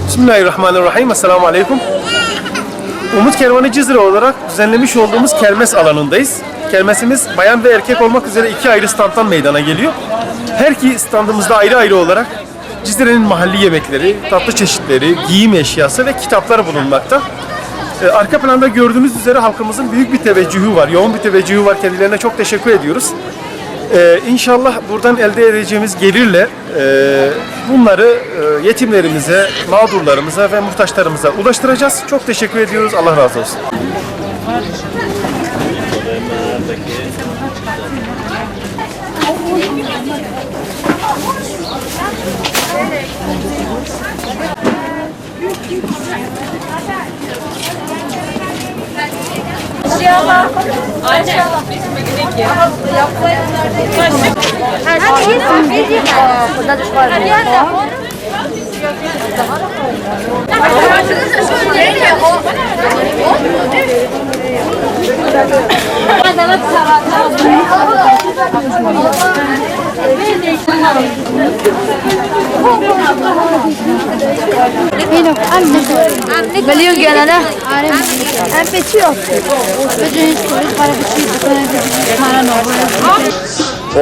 Bismillahirrahmanirrahim. Esselamu Aleyküm. Umut Kervanı Cizre olarak düzenlemiş olduğumuz kermes alanındayız. Kermesimiz bayan ve erkek olmak üzere iki ayrı standtan meydana geliyor. Her iki standımızda ayrı ayrı olarak Cizre'nin mahalli yemekleri, tatlı çeşitleri, giyim eşyası ve kitaplar bulunmakta. Arka planda gördüğünüz üzere halkımızın büyük bir teveccühü var, yoğun bir teveccühü var. Kendilerine çok teşekkür ediyoruz. İnşallah buradan elde edeceğimiz gelirle bunları yetimlerimize, mağdurlarımıza ve muhtaçlarımıza ulaştıracağız. Çok teşekkür ediyoruz. Allah razı olsun.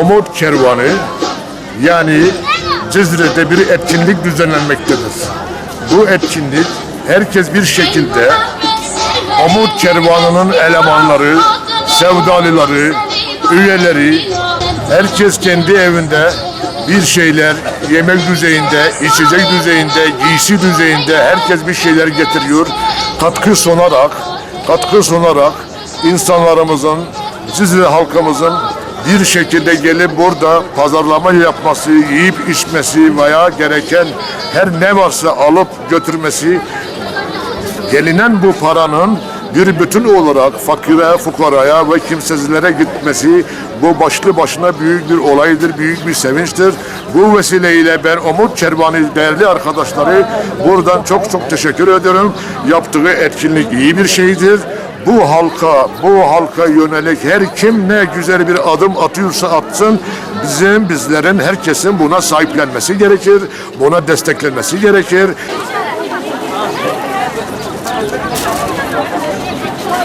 Umut Kervanı yani Cizre'de bir etkinlik düzenlenmektedir. Bu etkinlik herkes bir şekilde Umut Kervanı'nın elemanları, sevdalıları, üyeleri herkes kendi evinde bir şeyler yemek düzeyinde, içecek düzeyinde, giysi düzeyinde herkes bir şeyler getiriyor. Katkı sunarak insanlarımızın, Cizre halkımızın bir şekilde gelip burada pazarlama yapması, yiyip içmesi veya gereken her ne varsa alıp götürmesi, gelinen bu paranın bir bütün olarak fakire, fukaraya ve kimsesizlere gitmesi bu başlı başına büyük bir olaydır, büyük bir sevinçtir. Bu vesileyle ben Umut Kervanı değerli arkadaşları buradan çok teşekkür ediyorum. Yaptığı etkinlik iyi bir şeydir. Bu halka yönelik her kim ne güzel bir adım atıyorsa atsın, bizlerin, herkesin buna sahiplenmesi gerekir, buna desteklenmesi gerekir.